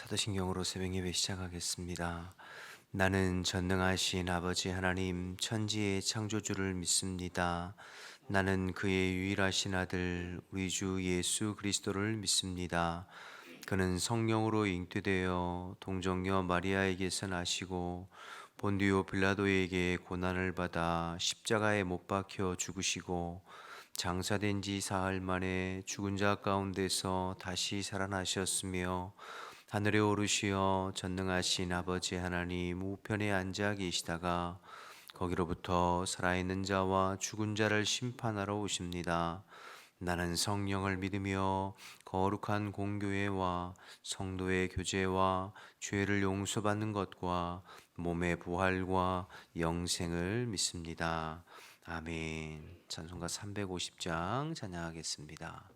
사도신경으로 새벽 예배 시작하겠습니다. 나는 전능하신 아버지 하나님 천지의 창조주를 믿습니다. 나는 그의 유일하신 아들 우리 주 예수 그리스도를 믿습니다. 그는 성령으로 잉태되어 동정녀 마리아에게서 나시고 본디오 빌라도에게 고난을 받아 십자가에 못 박혀 죽으시고 장사된 지 사흘 만에 죽은 자 가운데서 다시 살아나셨으며 하늘에 오르시어 전능하신 아버지 하나님 우편에 앉아 계시다가 거기로부터 살아있는 자와 죽은 자를 심판하러 오십니다. 나는 성령을 믿으며 거룩한 공교회와 성도의 교제와 죄를 용서받는 것과 몸의 부활과 영생을 믿습니다. 아멘. 찬송가 350장 찬양하겠습니다.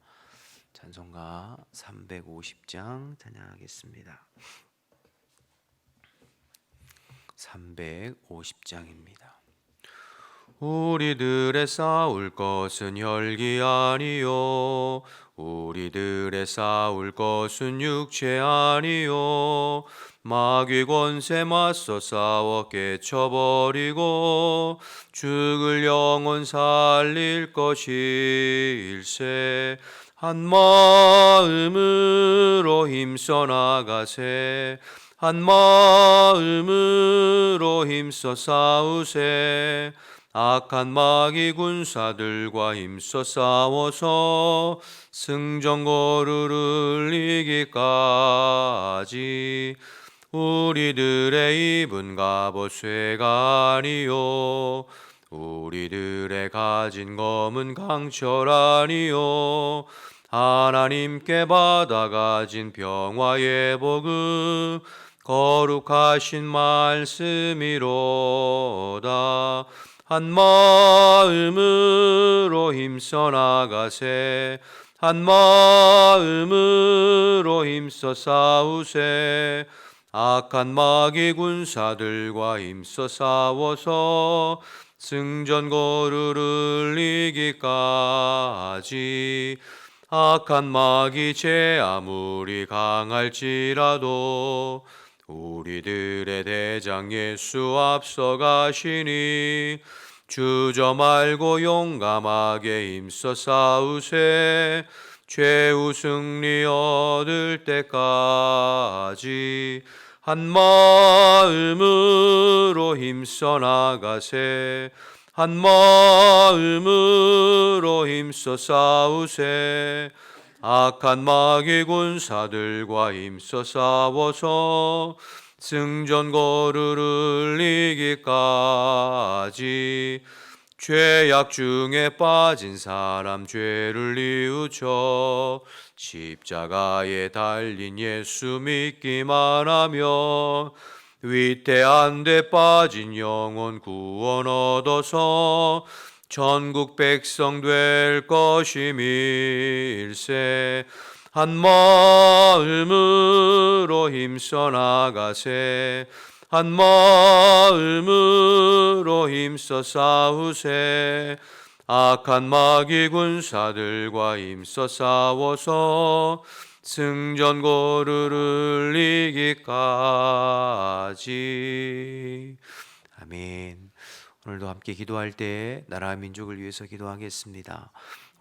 찬송가 350장 찬양하겠습니다. 350장입니다. 우리들의 싸울 것은 혈기 아니요 우리들의 싸울 것은 육체 아니요 마귀 권세 맞서 싸워 깨쳐버리고 죽을 영혼 살릴 것일세 한 마음으로 힘써 나가세 한 마음으로 힘써 싸우세 악한 마귀 군사들과 힘써 싸워서 승전거루를 이기까지 우리들의 입은 갑옷 쇠가 아니요 우리들의 가진 검은 강철 아니요 하나님께 받아 가진 평화의 복음 거룩하신 말씀이로다. 한 마음으로 힘써 나가세 한 마음으로 힘써 싸우세 악한 마귀 군사들과 힘써 싸워서 승전거루를 이기까지 악한 마귀 죄 아무리 강할지라도 우리들의 대장 예수 앞서가시니 주저 말고 용감하게 힘써 싸우세 최후 승리 얻을 때까지 한 마음으로 힘써 나가세 한 마음으로 힘써 싸우세 악한 마귀 군사들과 힘써 싸워서 승전거루를 이기까지 죄악 중에 빠진 사람 죄를 뉘우쳐 십자가에 달린 예수 믿기만 하며 위태한 데 빠진 영혼 구원 얻어서 전국 백성 될 것임일세 한 마음으로 힘써 나가세 한 마음으로 힘써 싸우세 악한 마귀 군사들과 힘써 싸워서 승전거루를 이기까지. 아멘. 오늘도 함께 기도할 때 나라와 민족을 위해서 기도하겠습니다.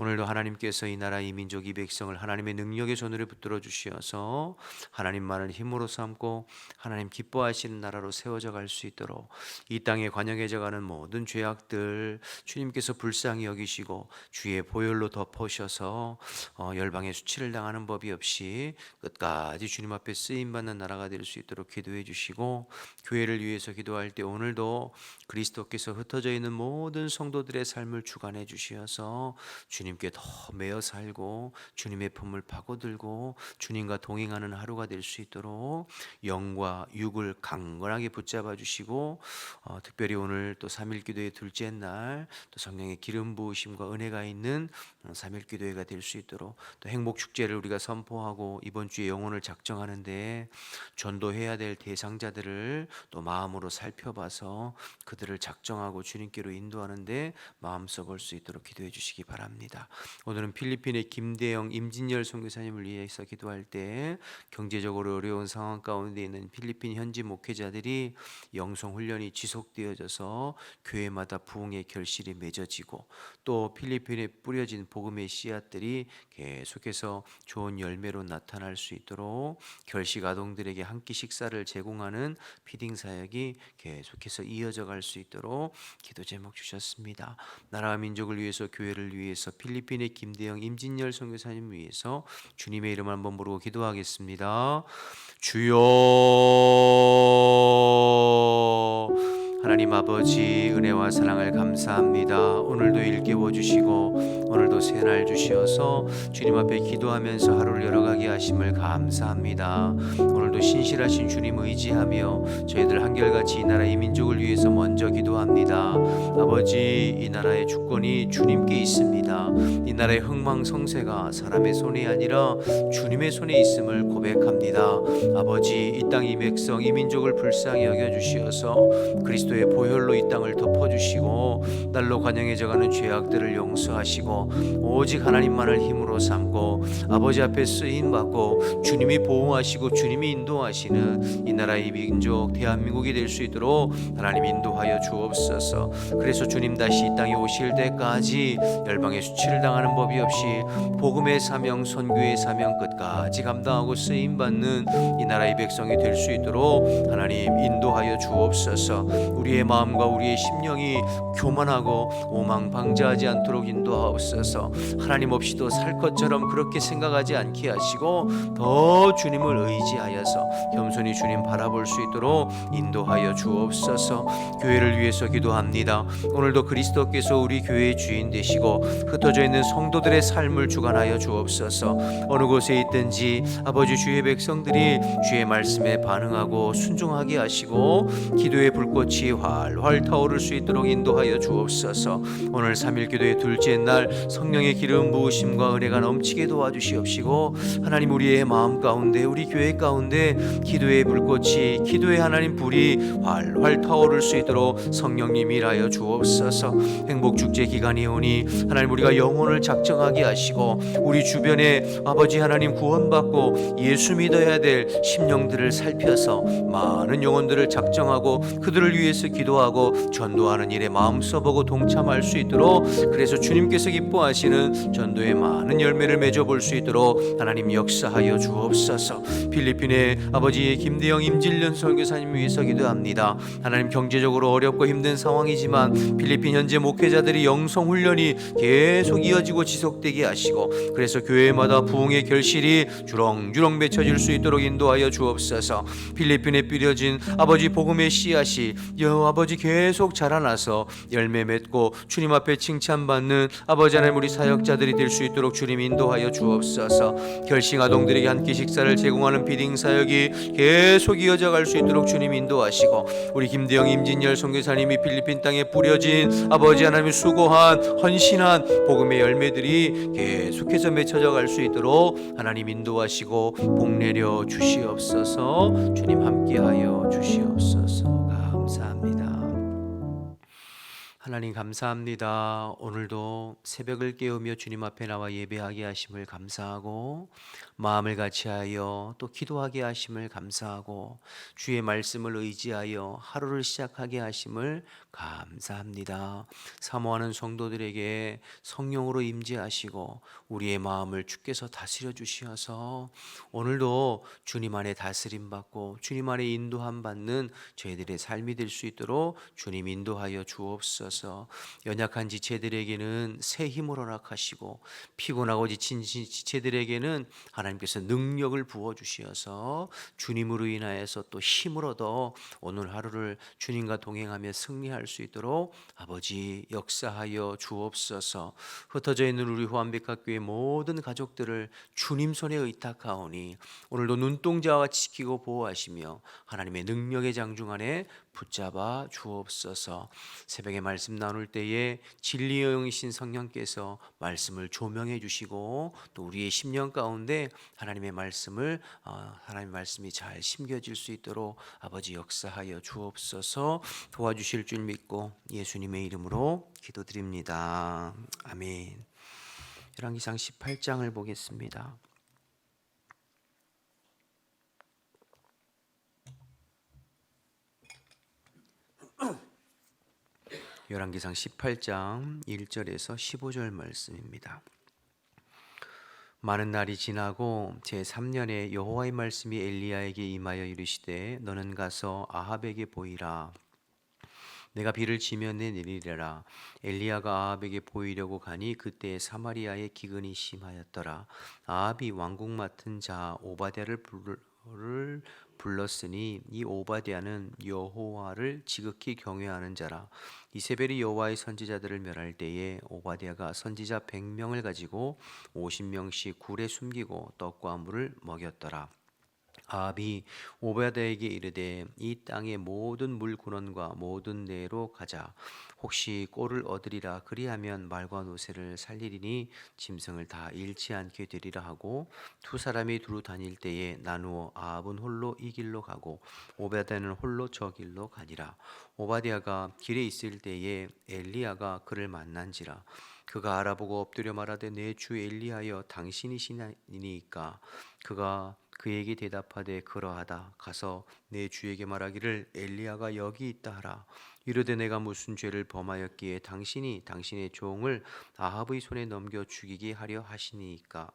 오늘도 하나님께서 이 나라 이 민족 이 백성을 하나님의 능력의 손으로 붙들어 주시어서 하나님만을 힘으로 삼고 하나님 기뻐하시는 나라로 세워져 갈 수 있도록 이 땅에 관영해져 가는 모든 죄악들 주님께서 불쌍히 여기시고 주의 보혈로 덮으셔서 열방의 수치를 당하는 법이 없이 끝까지 주님 앞에 쓰임받는 나라가 될 수 있도록 기도해 주시고 교회를 위해서 기도할 때 오늘도 그리스도께서 흩어져 있는 모든 성도들의 삶을 주관해 주시어서 주님께 더 매어 살고 주님의 품을 파고들고 주님과 동행하는 하루가 될 수 있도록 영과 육을 강건하게 붙잡아 주시고 특별히 오늘 또 3일 기도의 둘째 날 또 성령의 기름 부으심과 은혜가 있는 3일 기도회가 될 수 있도록 또 행복 축제를 우리가 선포하고 이번 주에 영혼을 작정하는데 전도해야 될 대상자들을 또 마음으로 살펴봐서 그들을 작정하고 주님께로 인도하는데 마음써 볼 수 있도록 기도해 주시기 바랍니다. 기도합니다. 오늘은 필리핀의 김대영, 임진열 선교사님을 위해서 기도할 때 경제적으로 어려운 상황 가운데 있는 필리핀 현지 목회자들이 영성 훈련이 지속되어져서 교회마다 부흥의 결실이 맺어지고 또 필리핀에 뿌려진 복음의 씨앗들이 계속해서 좋은 열매로 나타날 수 있도록 결식 아동들에게 한 끼 식사를 제공하는 피딩 사역이 계속해서 이어져 갈 수 있도록 기도 제목 주셨습니다. 나라와 민족을 위해서, 교회를 위해서, 필리핀의 김대영, 임진열 선교사님 위해서 주님의 이름 한번 부르고 기도하겠습니다. 주여, 하나님 아버지, 은혜와 사랑을 감사합니다. 오늘도 일깨워 주시고 오늘도 새날 주시어서 주님 앞에 기도하면서 하루를 열어가게 하심을 감사합니다. 오늘도 신실하신 주님 의지하며 저희들 한결같이 이 나라 이 민족을 위해서 먼저 기도합니다. 아버지, 이 나라의 주권이 주님께 있습니다. 이 나라의 흥망성쇠가 사람의 손이 아니라 주님의 손에 있음을 고백합니다. 아버지, 이 땅, 이 백성, 이 민족을 불쌍히 여겨주시어서 그리스도의 보혈로 이 땅을 덮어주시고 날로 관영해져가는 죄악들을 용서하시고 오직 하나님만을 힘으로 삼고 아버지 앞에 쓰임받고 주님이 보호하시고 주님이 인도하시는 이 나라의 민족 대한민국이 될 수 있도록 하나님 인도하여 주옵소서. 그래서 주님 다시 이 땅에 오실 때까지 열방의 수치를 당하는 법이 없이 복음의 사명, 선교의 사명 끝까지 감당하고 쓰임받는 이 나라의 백성이 될 수 있도록 하나님 인도하여 주옵소서. 우리의 마음과 우리의 심령이 교만하고 오망방자하지 않도록 인도하옵소서. 하나님 없이도 살 것처럼 그렇게 생각하지 않게 하시고 더 주님을 의지하여서 겸손히 주님 바라볼 수 있도록 인도하여 주옵소서. 교회를 위해서 기도합니다. 오늘도 그리스도께서 우리 교회의 주인 되시고 흩어져 있는 성도들의 삶을 주관하여 주옵소서. 어느 곳에 있든지 아버지, 주의 백성들이 주의 말씀에 반응하고 순종하게 하시고 기도의 불꽃이 활활 타오를 수 있도록 인도하여 주옵소서. 오늘 3일 기도의 둘째 날 성령의 기름 부으심과 은혜가 넘치게 도와주시옵시고 하나님, 우리의 마음 가운데, 우리 교회 가운데 기도의 불꽃이, 기도의 하나님 불이 활활 타오를 수 있도록 성령님 일하여 주옵소서. 행복축제 기간이 오니 하나님, 우리가 영혼을 작정하게 하시고 우리 주변에 아버지 하나님 구원받고 예수 믿어야 될 심령들을 살펴서 많은 영혼들을 작정하고 그들을 위해서 기도하고 전도하는 일에 마음 써보고 동참할 수 있도록, 그래서 주님께서 기뻐하시는 전도의 많은 열매를 맺어볼 수 있도록 하나님 역사하여 주옵소서. 필리핀의 아버지 김대영, 임진련 선교사님 위해서 기도합니다. 하나님, 경제적으로 어렵고 힘든 상황이지만 필리핀 현재 목회자들이 영성 훈련이 계속 이어지고 지속되게 하시고 그래서 교회마다 부흥의 결실이 주렁주렁 맺혀질 수 있도록 인도하여 주옵소서. 필리핀에 뿌려진 아버지 복음의 씨앗이 아버지 계속 자라나서 열매 맺고 주님 앞에 칭찬받는 아버지 하나님, 우리 사역자들이 될 수 있도록 주님 인도하여 주옵소서. 결식 아동들에게 한 끼 식사를 제공하는 비딩 사역이 계속 이어져 갈 수 있도록 주님 인도하시고 우리 김대영, 임진열 선교사님이 필리핀 땅에 뿌려진 아버지 하나님의 수고한 헌신한 복음의 열매들이 계속해서 맺혀져 갈 수 있도록 하나님 인도하시고 복 내려 주시옵소서. 주님 함께하여 주시옵소서. 감사합니다. 하나님 감사합니다. 오늘도 새벽을 깨우며 주님 앞에 나와 예배하게 하심을 감사하고 마음을 같이하여 또 기도하게 하심을 감사하고 주의 말씀을 의지하여 하루를 시작하게 하심을 감사합니다. 사모하는 성도들에게 성령으로 임재하시고 우리의 마음을 주께서 다스려 주시어서 오늘도 주님 안에 다스림 받고 주님 안에 인도함 받는 저희들의 삶이 될 수 있도록 주님 인도하여 주옵소서. 연약한 지체들에게는 새 힘을 허락하시고 피곤하고 지친 지체들에게는 하나님께서 능력을 부어 주시어서 주님으로 인하여서 또 힘을 얻어 오늘 하루를 주님과 동행하며 승리할 수 있도록 아버지 역사하여 주옵소서. 흩어져 있는 우리 후암백학교의 모든 가족들을 주님 손에 의탁하오니 오늘도 눈동자와 지키고 보호하시며 하나님의 능력의 장중 안에 붙잡아 주옵소서. 새벽에 말씀 나눌 때에 진리의 영이신 성령께서 말씀을 조명해 주시고 또 우리의 심령 가운데 하나님의 말씀을 하나님의 말씀이 잘 심겨질 수 있도록 아버지 역사하여 주옵소서. 도와주실 줄 믿고 예수님의 이름으로 기도드립니다. 아멘. 열왕기상 18장을 보겠습니다. 열왕기상 18장 1절에서 15절 말씀입니다. 많은 날이 지나고 제3년에 여호와의 말씀이 엘리야에게 임하여 이르시되 너는 가서 아합에게 보이라. 내가 비를 지면에 내리리라. 엘리야가 아합에게 보이려고 가니 그때 사마리아의 기근이 심하였더라. 아합이 왕궁 맡은 자 오바댜를 불렀으니 이 오바댜는 여호와를 지극히 경외하는 자라. 이세벨이 여호와의 선지자들을 멸할 때에 오바댜가 선지자 100명을 가지고 50명씩 굴에 숨기고 떡과 물을 먹였더라. 아합이 오바댜에게 이르되 이 땅의 모든 물군원과 모든 내로 가자. 혹시 꼴을 얻으리라. 그리하면 말과 노새를 살리리니 짐승을 다 잃지 않게 되리라 하고 두 사람이 두루 다닐 때에 나누어 아합은 홀로 이 길로 가고 오바댜는 홀로 저 길로 가니라. 오바댜가 길에 있을 때에 엘리야가 그를 만난지라. 그가 알아보고 엎드려 말하되 내 주 엘리하여 당신이시니까. 그가 그에게 대답하되 그러하다. 가서 내 주에게 말하기를 엘리야가 여기 있다 하라. 이르되 내가 무슨 죄를 범하였기에 당신이 당신의 종을 아합의 손에 넘겨 죽이게 하려 하시나이까.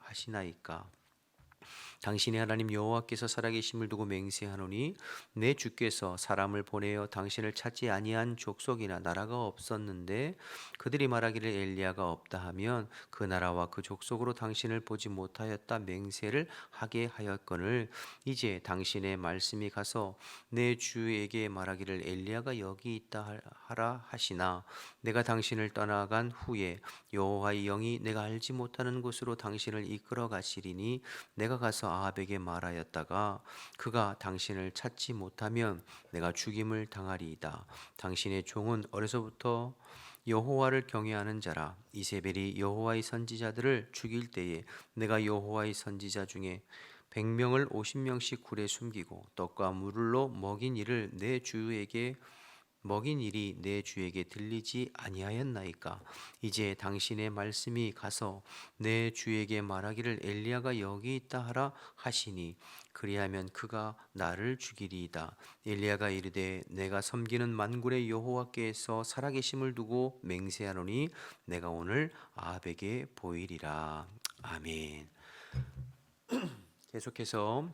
당신의 하나님 여호와께서 살아계심을 두고 맹세하노니 내 주께서 사람을 보내어 당신을 찾지 아니한 족속이나 나라가 없었는데 그들이 말하기를 엘리야가 없다 하면 그 나라와 그 족속으로 당신을 보지 못하였다 맹세를 하게 하였거늘 이제 당신의 말씀이 가서 내 주에게 말하기를 엘리야가 여기 있다 하라 하시나 내가 당신을 떠나간 후에 여호와의 영이 내가 알지 못하는 곳으로 당신을 이끌어 가시리니 내가 가서 아합에게 말하였다가 그가 당신을 찾지 못하면 내가 죽임을 당하리이다. 당신의 종은 어려서부터 여호와를 경외하는 자라. 이세벨이 여호와의 선지자들을 죽일 때에 내가 여호와의 선지자 중에 100명을 50명씩 굴에 숨기고 떡과 물로 먹인 일을 내 주에게 먹인 일이 내 주에게 들리지 아니하였나이까. 이제 당신의 말씀이 가서 내 주에게 말하기를 엘리야가 여기 있다 하라 하시니 그리하면 그가 나를 죽이리이다. 엘리야가 이르되 내가 섬기는 만군의 여호와께서 살아계심을 두고 맹세하노니 내가 오늘 아합에게 보이리라. 아멘. 계속해서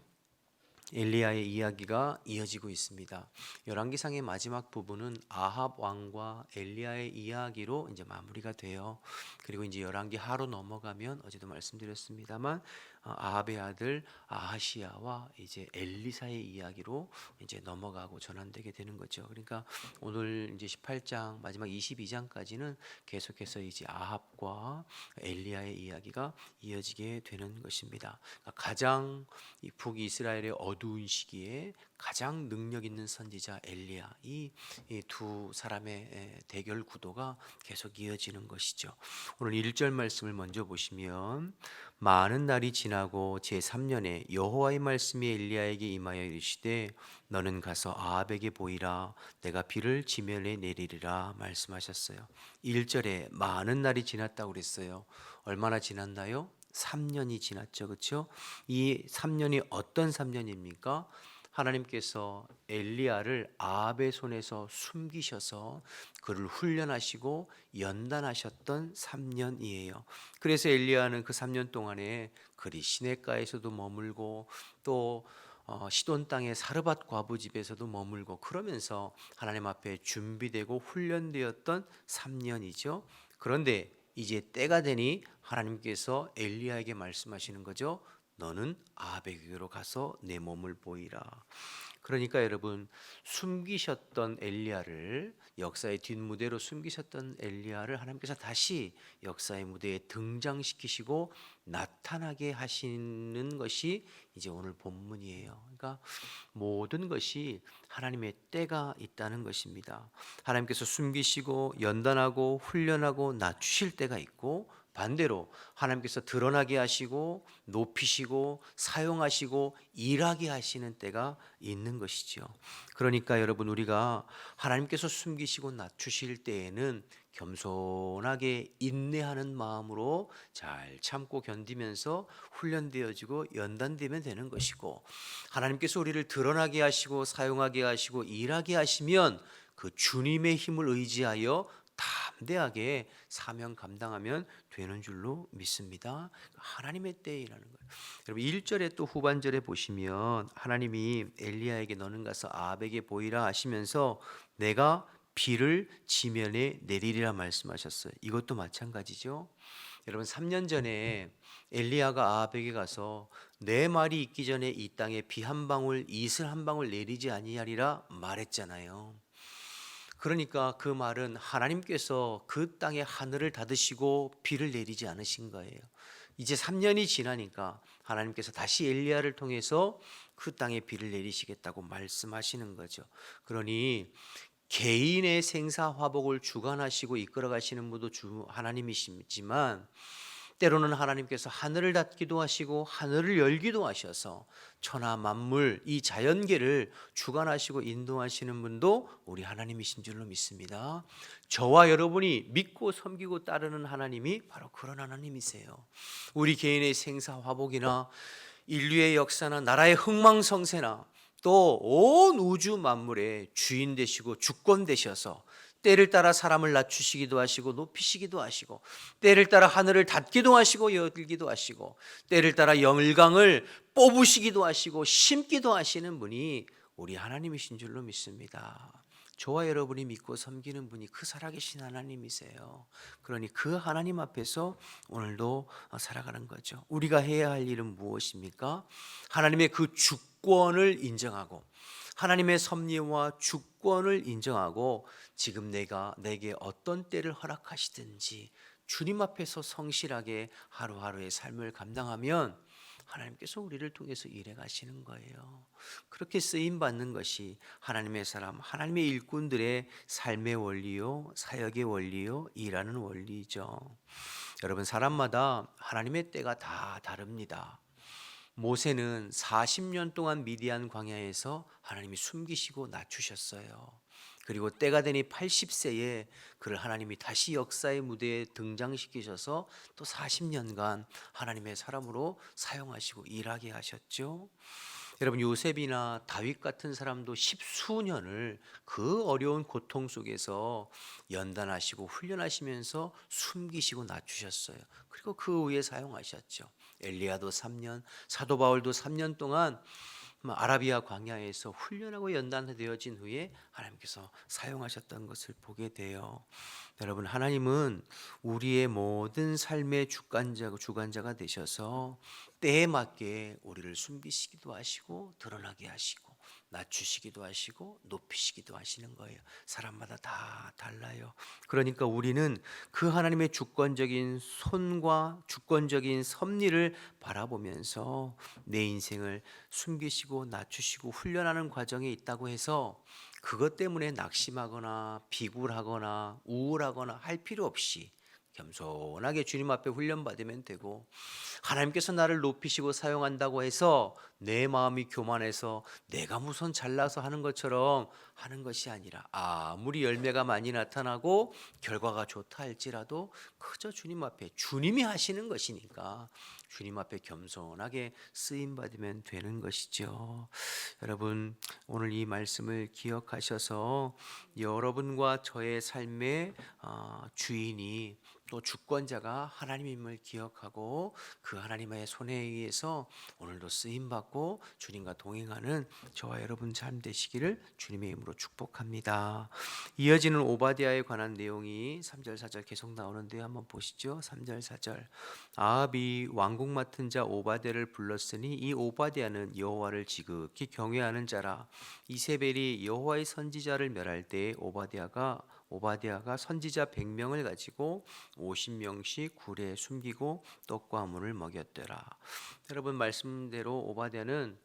엘리야의 이야기가 이어지고 있습니다. 열왕기상의 마지막 부분은 아합 왕과 엘리야의 이야기로 이제 마무리가 돼요. 그리고 이제 열왕기 하로 넘어가면 어제도 말씀드렸습니다만 아합의 아들 아하시야와 이제 엘리사의 이야기로 이제 넘어가고 전환되게 되는 거죠. 그러니까 오늘 이제 18장 마지막 22장까지는 계속해서 이제 아합과 엘리야의 이야기가 이어지게 되는 것입니다. 그러니까 가장 이 북이스라엘의 어두운 시기에 가장 능력 있는 선지자 엘리야 이 두 사람의 대결 구도가 계속 이어지는 것이죠. 오늘 1절 말씀을 먼저 보시면 많은 날이 지나고 제3년에 여호와의 말씀이 엘리야에게 임하여 이르시되 너는 가서 아합에게 보이라. 내가 비를 지면에 내리리라 말씀하셨어요. 1절에 많은 날이 지났다고 그랬어요. 얼마나 지났나요? 3년이 지났죠. 그렇죠? 이 3년이 어떤 3년입니까? 하나님께서 엘리야를 아합의 손에서 숨기셔서 그를 훈련하시고 연단하셨던 3년이에요. 그래서 엘리야는 그 3년 동안에 그리 시냇가에서도 머물고 또 시돈 땅의 사르밧 과부 집에서도 머물고 그러면서 하나님 앞에 준비되고 훈련되었던 3년이죠. 그런데 이제 때가 되니 하나님께서 엘리야에게 말씀하시는 거죠. 너는 아합에게로 가서 내 몸을 보이라. 그러니까 여러분 숨기셨던 엘리야를 역사의 뒷무대로 숨기셨던 엘리야를 하나님께서 다시 역사의 무대에 등장시키시고 나타나게 하시는 것이 이제 오늘 본문이에요. 그러니까 모든 것이 하나님의 때가 있다는 것입니다. 하나님께서 숨기시고 연단하고 훈련하고 낮추실 때가 있고 반대로 하나님께서 드러나게 하시고 높이시고 사용하시고 일하게 하시는 때가 있는 것이죠. 그러니까 여러분, 우리가 하나님께서 숨기시고 낮추실 때에는 겸손하게 인내하는 마음으로 잘 참고 견디면서 훈련되어지고 연단되면 되는 것이고, 하나님께서 우리를 드러나게 하시고 사용하게 하시고 일하게 하시면 그 주님의 힘을 의지하여 담대하게 사명 감당하면 되는 줄로 믿습니다. 하나님의 때이라는 거예요. 여러분 1절에 또 후반절에 보시면 하나님이 엘리야에게 너는 가서 아합에게 보이라 하시면서 내가 비를 지면에 내리리라 말씀하셨어요. 이것도 마찬가지죠. 여러분 3년 전에 엘리야가 아합에게 가서 내 말이 있기 전에 이 땅에 비 한 방울 이슬 한 방울 내리지 아니하리라 말했잖아요. 그러니까 그 말은 하나님께서 그 땅의 하늘을 닫으시고 비를 내리지 않으신 거예요. 이제 3년이 지나니까 하나님께서 다시 엘리야를 통해서 그 땅에 비를 내리시겠다고 말씀하시는 거죠. 그러니 개인의 생사화복을 주관하시고 이끌어 가시는 분도 주 하나님이시지만, 때로는 하나님께서 하늘을 닫기도 하시고 하늘을 열기도 하셔서 천하 만물 이 자연계를 주관하시고 인도하시는 분도 우리 하나님이신 줄로 믿습니다. 저와 여러분이 믿고 섬기고 따르는 하나님이 바로 그런 하나님이세요. 우리 개인의 생사화복이나 인류의 역사나 나라의 흥망성쇠나 또 온 우주 만물의 주인 되시고 주권 되셔서 때를 따라 사람을 낮추시기도 하시고 높이시기도 하시고, 때를 따라 하늘을 닫기도 하시고 열기도 하시고, 때를 따라 열강을 뽑으시기도 하시고 심기도 하시는 분이 우리 하나님이신 줄로 믿습니다. 저와 여러분이 믿고 섬기는 분이 그 살아계신 하나님이세요. 그러니 그 하나님 앞에서 오늘도 살아가는 거죠. 우리가 해야 할 일은 무엇입니까? 하나님의 그 주권을 인정하고 하나님의 섭리와 주권을 인정하고 지금 내게 어떤 때를 허락하시든지 주님 앞에서 성실하게 하루하루의 삶을 감당하면 하나님께서 우리를 통해서 일해 가시는 거예요. 그렇게 쓰임 받는 것이 하나님의 사람, 하나님의 일꾼들의 삶의 원리요, 사역의 원리요, 일하는 원리죠. 여러분, 사람마다 하나님의 때가 다 다릅니다. 모세는 40년 동안 미디안 광야에서 하나님이 숨기시고 낮추셨어요. 그리고 때가 되니 80세에 그를 하나님이 다시 역사의 무대에 등장시키셔서 또 40년간 하나님의 사람으로 사용하시고 일하게 하셨죠. 여러분, 요셉이나 다윗 같은 사람도 십수년을 그 어려운 고통 속에서 연단하시고 훈련하시면서 숨기시고 낮추셨어요. 그리고 그 후에 사용하셨죠. 엘리야도 3년, 사도 바울도 3년 동안 아라비아 광야에서 훈련하고 연단되어진 후에 하나님께서 사용하셨던 것을 보게 돼요. 여러분, 하나님은 우리의 모든 삶의 주관자가 되셔서 때에 맞게 우리를 숨기시기도 하시고 드러나게 하시고 낮추시기도 하시고 높이시기도 하시는 거예요. 사람마다 다 달라요. 그러니까 우리는 그 하나님의 주권적인 손과 주권적인 섭리를 바라보면서 내 인생을 숨기시고 낮추시고 훈련하는 과정에 있다고 해서 그것 때문에 낙심하거나 비굴하거나 우울하거나 할 필요 없이 겸손하게 주님 앞에 훈련받으면 되고, 하나님께서 나를 높이시고 사용한다고 해서 내 마음이 교만해서 내가 무슨 잘나서 하는 것처럼 하는 것이 아니라, 아무리 열매가 많이 나타나고 결과가 좋다 할지라도 그저 주님 앞에 주님이 하시는 것이니까 주님 앞에 겸손하게 쓰임 받으면 되는 것이죠. 여러분, 오늘 이 말씀을 기억하셔서 여러분과 저의 삶의 주인이 또 주권자가 하나님임을 기억하고 그 하나님의 손에 의해서 오늘도 쓰임 받고 주님과 동행하는 저와 여러분 삶 되시기를 주님의 이름으로 축복합니다. 이어지는 오바댜에 관한 내용이 3절 4절 계속 나오는데 한번 보시죠. 3절 4절. 아합이 왕국 맡은 자 오바댜를 불렀으니 이 오바댜는 여호와를 지극히 경외하는 자라. 이세벨이 여호와의 선지자를 멸할 때 오바댜가 선지자 100명을 가지고 50명씩 굴에 숨기고 떡과 물을 먹였더라. 여러분, 말씀대로 오바댜는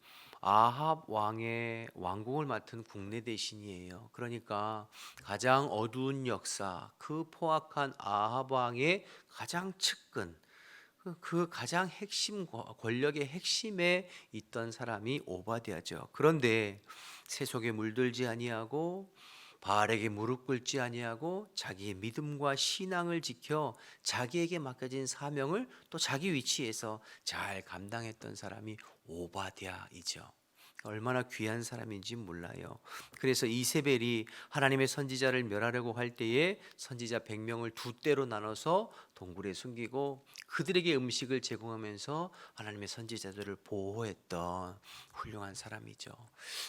아합 왕의 왕궁을 맡은 국내 대신이에요. 그러니까 가장 어두운 역사, 그 포악한 아합 왕의 가장 측근, 그 가장 핵심 권력의 핵심에 있던 사람이 오바댜죠. 그런데 세속에 물들지 아니하고 바알에게 무릎 꿇지 아니하고 자기의 믿음과 신앙을 지켜 자기에게 맡겨진 사명을 또 자기 위치에서 잘 감당했던 사람이 오바댜이죠. 얼마나 귀한 사람인지 몰라요. 그래서 이세벨이 하나님의 선지자를 멸하려고 할 때에 선지자 100명을 두 때로 나눠서 동굴에 숨기고 그들에게 음식을 제공하면서 하나님의 선지자들을 보호했던 훌륭한 사람이죠.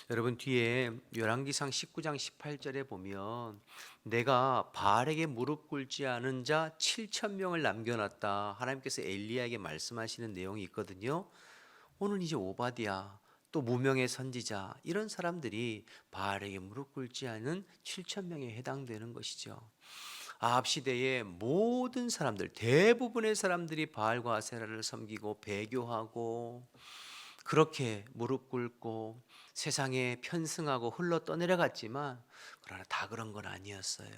여러분, 뒤에 열왕기상 19장 18절에 보면 내가 바알에게 무릎 꿇지 않은 자 7천 명을 남겨놨다, 하나님께서 엘리야에게 말씀하시는 내용이 있거든요. 오늘 이제 오바댜, 또 무명의 선지자, 이런 사람들이 바알에게 무릎 꿇지 않은 7천 명에 해당되는 것이죠. 아합 시대의 모든 사람들, 대부분의 사람들이 바알과 아세라를 섬기고 배교하고 그렇게 무릎 꿇고 세상에 편승하고 흘러 떠내려갔지만, 그러나 다 그런 건 아니었어요.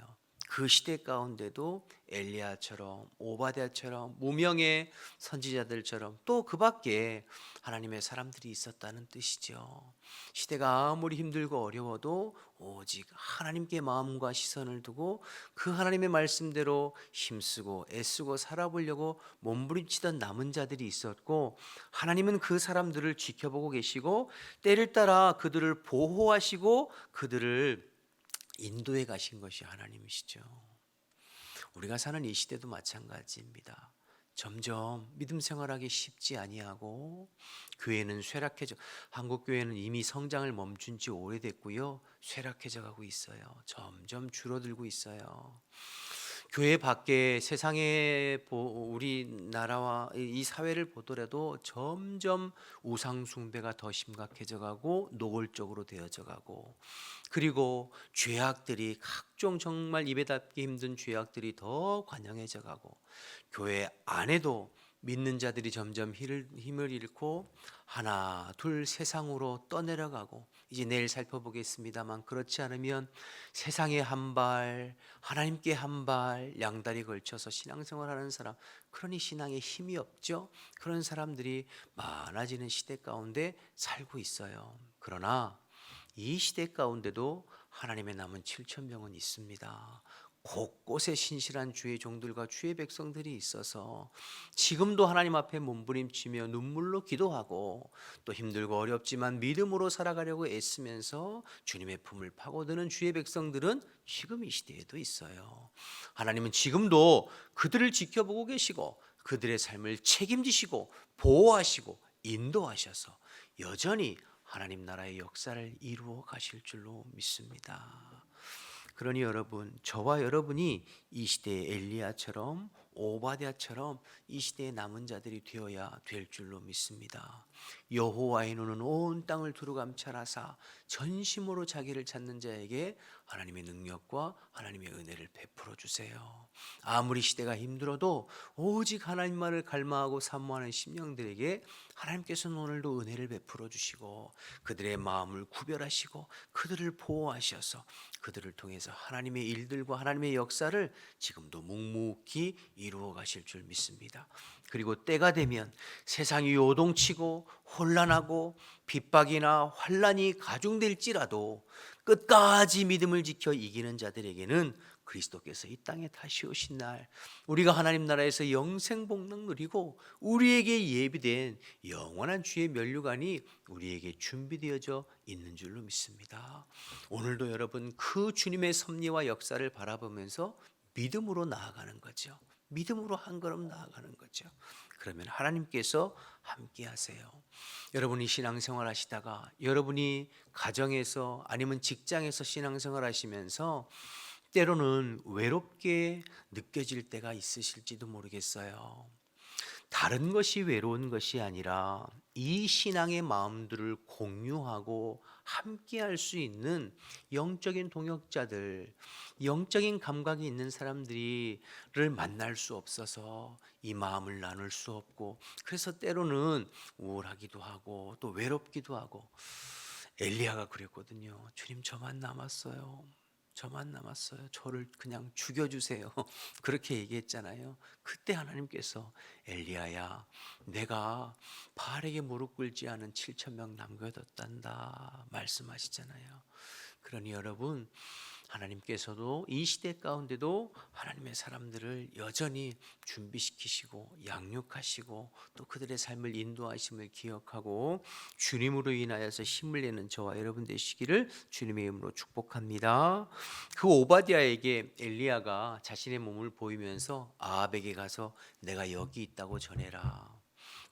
그 시대 가운데도 엘리야처럼 오바댜처럼 무명의 선지자들처럼 또 그 밖에 하나님의 사람들이 있었다는 뜻이죠. 시대가 아무리 힘들고 어려워도 오직 하나님께 마음과 시선을 두고 그 하나님의 말씀대로 힘쓰고 애쓰고 살아보려고 몸부림치던 남은 자들이 있었고, 하나님은 그 사람들을 지켜보고 계시고 때를 따라 그들을 보호하시고 그들을 인도해 가신 것이 하나님이시죠. 우리가 사는 이 시대도 마찬가지입니다. 점점 믿음 생활하기 쉽지 아니하고 교회는 쇠락해져, 한국 교회는 이미 성장을 멈춘 지 오래됐고요, 쇠락해져 가고 있어요. 점점 줄어들고 있어요. 교회 밖에 세상에 우리나라와 이 사회를 보더라도 점점 우상 숭배가 더 심각해져 가고 노골적으로 되어져 가고, 그리고 죄악들이 각종 정말 입에 담기 힘든 죄악들이 더 관영해져 가고, 교회 안에도 믿는 자들이 점점 힘을 잃고 하나 둘 세상으로 떠내려가고, 이제 내일 살펴보겠습니다만 그렇지 않으면 세상에 한 발 하나님께 한 발 양다리 걸쳐서 신앙생활하는 사람, 그러니 신앙에 힘이 없죠. 그런 사람들이 많아지는 시대 가운데 살고 있어요. 그러나 이 시대 가운데도 하나님의 남은 7천 명은 있습니다. 곳곳에 신실한 주의 종들과 주의 백성들이 있어서 지금도 하나님 앞에 몸부림치며 눈물로 기도하고 또 힘들고 어렵지만 믿음으로 살아가려고 애쓰면서 주님의 품을 파고드는 주의 백성들은 지금 이 시대에도 있어요. 하나님은 지금도 그들을 지켜보고 계시고 그들의 삶을 책임지시고 보호하시고 인도하셔서 여전히 하나님 나라의 역사를 이루어 가실 줄로 믿습니다. 그러니 여러분, 저와 여러분이 이 시대의 엘리야처럼 오바댜처럼 이 시대의 남은 자들이 되어야 될 줄로 믿습니다. 여호와의 눈은 온 땅을 두루 감찰하사 전심으로 자기를 찾는 자에게 하나님의 능력과 하나님의 은혜를 베풀어 주세요. 아무리 시대가 힘들어도 오직 하나님만을 갈망하고 사모하는 심령들에게 하나님께서는 오늘도 은혜를 베풀어 주시고 그들의 마음을 구별하시고 그들을 보호하셔서 그들을 통해서 하나님의 일들과 하나님의 역사를 지금도 묵묵히 이루어 가실 줄 믿습니다. 그리고 때가 되면 세상이 요동치고 혼란하고 핍박이나 환란이 가중될지라도 끝까지 믿음을 지켜 이기는 자들에게는 그리스도께서 이 땅에 다시 오신 날 우리가 하나님 나라에서 영생복락 누리고 우리에게 예비된 영원한 주의 면류관이 우리에게 준비되어져 있는 줄로 믿습니다. 오늘도 여러분 그 주님의 섭리와 역사를 바라보면서 믿음으로 나아가는 거죠. 믿음으로 한 걸음 나아가는 거죠. 그러면 하나님께서 함께 하세요. 여러분이 신앙생활 하시다가 여러분이 가정에서 아니면 직장에서 신앙생활 하시면서 때로는 외롭게 느껴질 때가 있으실지도 모르겠어요. 다른 것이 외로운 것이 아니라 이 신앙의 마음들을 공유하고 함께 할 수 있는 영적인 동역자들, 영적인 감각이 있는 사람들이를 만날 수 없어서 이 마음을 나눌 수 없고, 그래서 때로는 우울하기도 하고 또 외롭기도 하고. 엘리야가 그랬거든요. 주님, 저만 남았어요. 저만 남았어요. 저를 그냥 죽여주세요. 그렇게 얘기했잖아요. 그때 하나님께서 엘리야야, 내가 바알에게 무릎 꿇지 않은 7천 명 남겨뒀단다 말씀하시잖아요. 그러니 여러분, 하나님께서도 이 시대 가운데도 하나님의 사람들을 여전히 준비시키시고 양육하시고 또 그들의 삶을 인도하심을 기억하고 주님으로 인하여서 힘을 내는 저와 여러분 되시기를 주님의 이름으로 축복합니다. 그 오바댜에게 엘리야가 자신의 몸을 보이면서 아합에게 가서 내가 여기 있다고 전해라.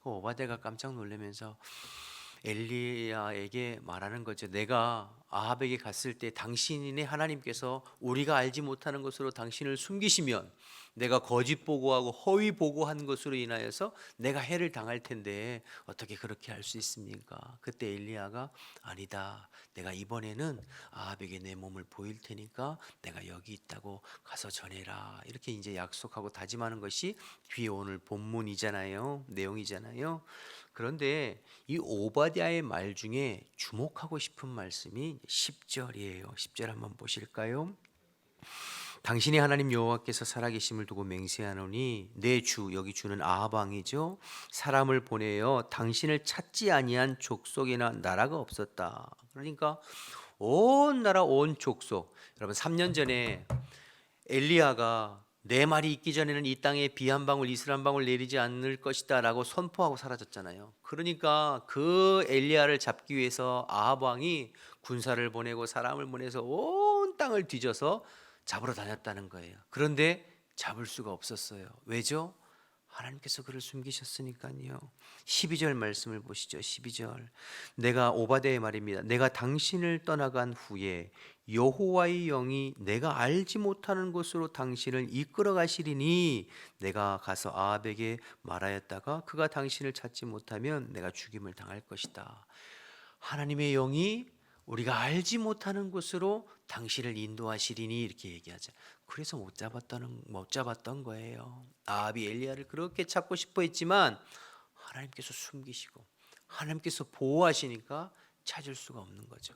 그 오바댜가 깜짝 놀라면서 엘리야에게 말하는 거죠. 내가 아합에게 갔을 때 당신의 하나님께서 우리가 알지 못하는 것으로 당신을 숨기시면 내가 거짓 보고하고 허위 보고한 것으로 인하여서 내가 해를 당할 텐데 어떻게 그렇게 할 수 있습니까? 그때 엘리야가 아니다. 내가 이번에는 아합에게 내 몸을 보일 테니까 내가 여기 있다고 가서 전해라. 이렇게 이제 약속하고 다짐하는 것이 뒤에 오늘 본문이잖아요. 내용이잖아요. 그런데 이 오바댜의 말 중에 주목하고 싶은 말씀이 10절이에요. 10절 한번 보실까요? 당신의 하나님 여호와께서 살아계심을 두고 맹세하노니 내 주, 여기 주는 아합 왕이죠, 사람을 보내어 당신을 찾지 아니한 족속이나 나라가 없었다. 그러니까 온 나라 온 족속. 여러분 3년 전에 엘리야가 내 말이 있기 전에는 이 땅에 비 한 방울 이슬 한 방울 내리지 않을 것이다 라고 선포하고 사라졌잖아요. 그러니까 그 엘리야를 잡기 위해서 아합 왕이 군사를 보내고 사람을 보내서 온 땅을 뒤져서 잡으러 다녔다는 거예요. 그런데 잡을 수가 없었어요. 왜죠? 하나님께서 그를 숨기셨으니까요. 12절 말씀을 보시죠. 12절. 내가 오바댜의 말입니다. 내가 당신을 떠나간 후에 여호와의 영이 내가 알지 못하는 곳으로 당신을 이끌어 가시리니 내가 가서 아합에게 말하였다가 그가 당신을 찾지 못하면 내가 죽임을 당할 것이다. 하나님의 영이 우리가 알지 못하는 곳으로 당신을 인도하시리니 이렇게 얘기하죠. 그래서 못 잡았던 거예요. 아합이 엘리야를 그렇게 찾고 싶어 했지만 하나님께서 숨기시고 하나님께서 보호하시니까 찾을 수가 없는 거죠.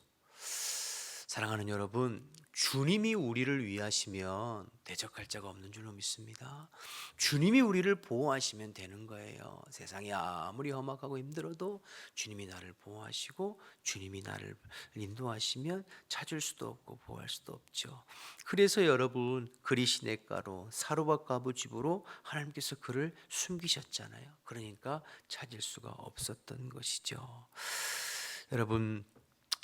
사랑하는 여러분, 주님이 우리를 위하시면 대적할 자가 없는 줄로 믿습니다. 주님이 우리를 보호하시면 되는 거예요. 세상이 아무리 험악하고 힘들어도 주님이 나를 보호하시고 주님이 나를 인도하시면 찾을 수도 없고 보호할 수도 없죠. 그래서 여러분, 그리시네가로 사로잡가부 집으로 하나님께서 그를 숨기셨잖아요. 그러니까 찾을 수가 없었던 것이죠. 여러분,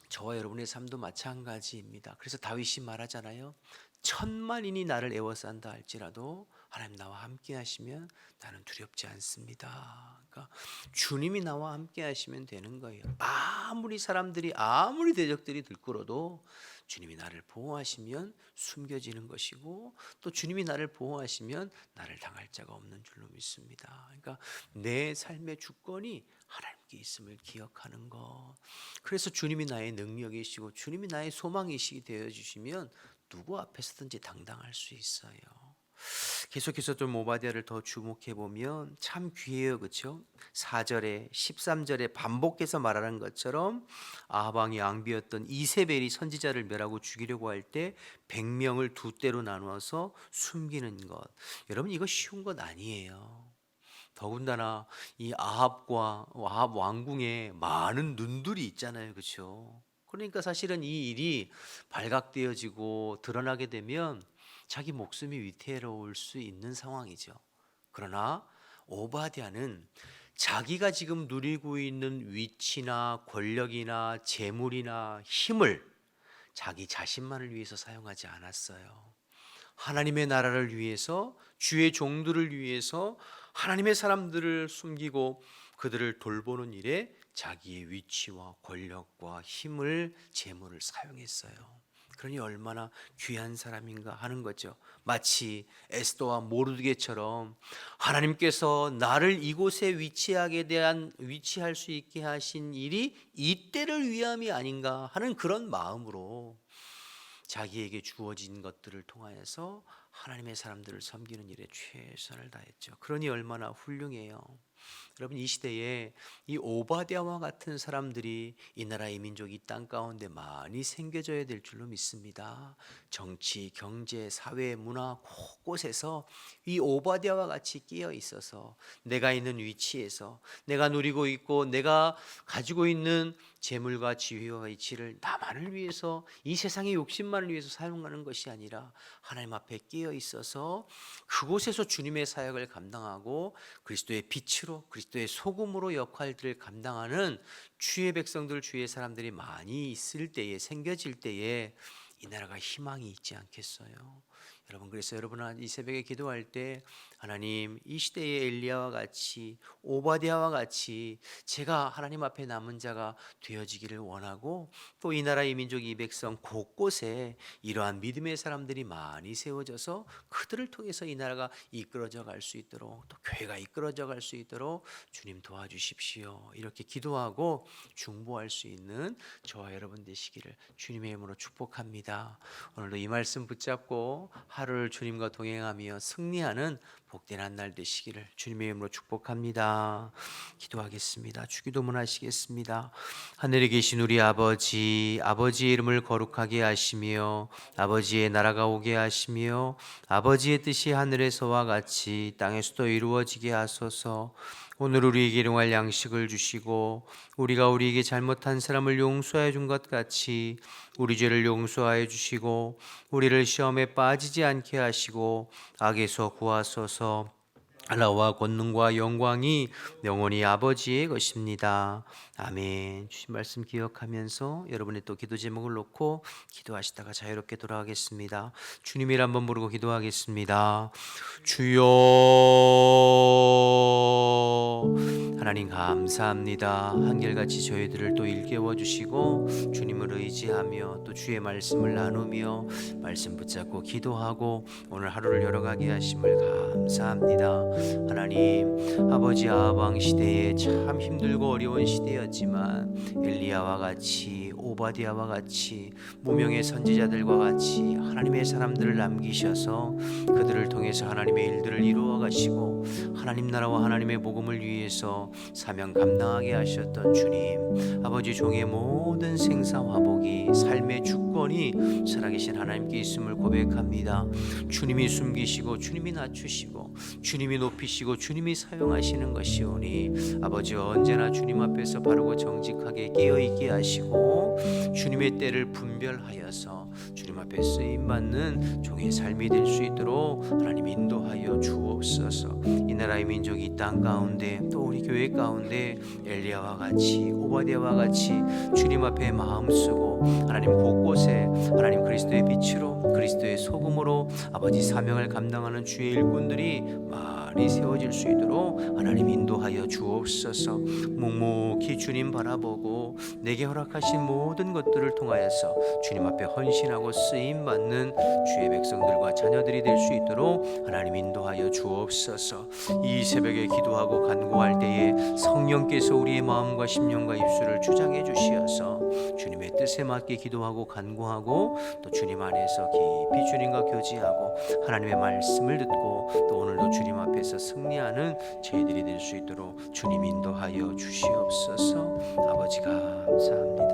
저와 여러분의 삶도 마찬가지입니다. 그래서 다윗이 말하잖아요. 천만인이 나를 에워싼다 할지라도 하나님 나와 함께 하시면 나는 두렵지 않습니다. 그러니까 주님이 나와 함께 하시면 되는 거예요. 아무리 사람들이 아무리 대적들이 들끓어도 주님이 나를 보호하시면 숨겨지는 것이고 또 주님이 나를 보호하시면 나를 당할 자가 없는 줄로 믿습니다. 그러니까 내 삶의 주권이 하나님께 있음을 기억하는 것. 그래서 주님이 나의 능력이시고 주님이 나의 소망이시게 되어 주시면 누구 앞에서든지 당당할 수 있어요. 계속해서 좀 오바댜를 더 주목해 보면 참 귀해요. 그렇죠? 4절에 13절에 반복해서 말하는 것처럼 아합 왕이 앙비였던 이세벨이 선지자를 멸하고 죽이려고 할 때 100명을 두 때로 나누어서 숨기는 것. 여러분, 이거 쉬운 것 아니에요. 더군다나 이 아합 왕궁에 많은 눈들이 있잖아요. 그렇죠? 그러니까 사실은 이 일이 발각되어지고 드러나게 되면 자기 목숨이 위태로울 수 있는 상황이죠. 그러나 오바댜는 자기가 지금 누리고 있는 위치나 권력이나 재물이나 힘을 자기 자신만을 위해서 사용하지 않았어요. 하나님의 나라를 위해서, 주의 종들을 위해서 하나님의 사람들을 숨기고 그들을 돌보는 일에 자기의 위치와 권력과 힘을, 재물을 사용했어요. 그러니 얼마나 귀한 사람인가 하는 거죠. 마치 에스더와 모르드게처럼 하나님께서 나를 이곳에 위치할 수 있게 하신 일이 이때를 위함이 아닌가 하는 그런 마음으로 자기에게 주어진 것들을 통하여서 하나님의 사람들을 섬기는 일에 최선을 다했죠. 그러니 얼마나 훌륭해요. 여러분, 이 시대에 이 오바댜와 같은 사람들이 이 나라 이 민족 이 땅 가운데 많이 생겨져야 될 줄로 믿습니다. 정치, 경제, 사회, 문화 곳곳에서 이 오바댜와 같이 끼어 있어서 내가 있는 위치에서 내가 누리고 있고 내가 가지고 있는 재물과 지위와 위치를 나만을 위해서 이 세상의 욕심만을 위해서 사용하는 것이 아니라 하나님 앞에 끼어 있어서 그곳에서 주님의 사역을 감당하고 그리스도의 빛으로 그리스도의 소금으로 역할들을 감당하는 주의 백성들 주의 사람들이 많이 있을 때에 생겨질 때에 이 나라가 희망이 있지 않겠어요? 여러분, 그래서 여러분 이 새벽에 기도할 때 하나님, 이 시대의 엘리야와 같이 오바댜와 같이 제가 하나님 앞에 남은 자가 되어지기를 원하고 또 이 나라 이 민족 이 백성 곳곳에 이러한 믿음의 사람들이 많이 세워져서 그들을 통해서 이 나라가 이끌어져 갈 수 있도록 또 교회가 이끌어져 갈 수 있도록 주님 도와주십시오. 이렇게 기도하고 중보할 수 있는 저와 여러분 되시기를 주님의 이름으로 축복합니다. 오늘도 이 말씀 붙잡고 하루를 주님과 동행하며 승리하는 복된 한 날 되시기를 주님의 이름으로 축복합니다. 기도하겠습니다. 주기도문 하시겠습니다. 하늘에 계신 우리 아버지, 아버지의 이름을 거룩하게 하시며 아버지의 나라가 오게 하시며 아버지의 뜻이 하늘에서와 같이 땅에서도 이루어지게 하소서. 오늘 우리에게 일용할 양식을 주시고 우리가 우리에게 잘못한 사람을 용서해 준 것 같이 우리 죄를 용서하여 주시고 우리를 시험에 빠지지 않게 하시고 악에서 구하소서. 나라와 권능과 영광이 영원히 아버지의 것입니다. 아멘. 주신 말씀 기억하면서 여러분의 또 기도 제목을 놓고 기도하시다가 자유롭게 돌아가겠습니다. 주님을 한번 부르고 기도하겠습니다. 주여. 하나님 감사합니다. 한결같이 저희들을 또 일깨워 주시고 주님을 의지하며 또 주의 말씀을 나누며 말씀 붙잡고 기도하고 오늘 하루를 열어가게 하심을 감사합니다. 하나님, 아버지 아방 시대에 참 힘들고 어려운 시대였지만 엘리야와 같이 오바댜와 같이 무명의 선지자들과 같이 하나님의 사람들을 남기셔서 그들을 통해서 하나님의 일들을 이루어 가시고 하나님 나라와 하나님의 복음을 위해서 사명 감당하게 하셨던 주님, 아버지 종의 모든 생사화복이 삶의 주권이 살아계신 하나님께 있음을 고백합니다. 주님이 숨기시고 주님이 낮추시고 주님이 높이시고 주님이 사용하시는 것이오니 아버지 언제나 주님 앞에서 바르고 정직하게 깨어있게 하시고 주님의 때를 분별하여서 주님 앞에 쓰임받는 종의 삶이 될 수 있도록 하나님 인도하여 주옵소서. 이 나라의 민족이 이 땅 가운데 또 우리 교회 가운데 엘리야와 같이 오바댜와 같이 주님 앞에 마음 쓰고 하나님 곳곳에 하나님 그리스도의 빛으로 그리스도의 소금으로 아버지 사명을 감당하는 주의 일꾼들이 많이 세워질 수 있도록 하나님 인도하여 주옵소서. 묵묵히 주님 바라보고 내게 허락하신 모든 것들을 통하여서 주님 앞에 헌신하고 쓰임받는 주의 백성들과 자녀들이 될 수 있도록 하나님 인도하여 주옵소서. 이 새벽에 기도하고 간구할 때에 성령께서 우리의 마음과 심령과 입술을 주장해 주시어서 주님의 뜻에 맞게 기도하고 간구하고 또 주님 안에서 깊이 주님과 교제하고 하나님의 말씀을 듣고 또 오늘도 주님 앞에서 승리하는 저희들이 될 수 있도록 주님 인도하여 주시옵소서. 아버지 감사합니다.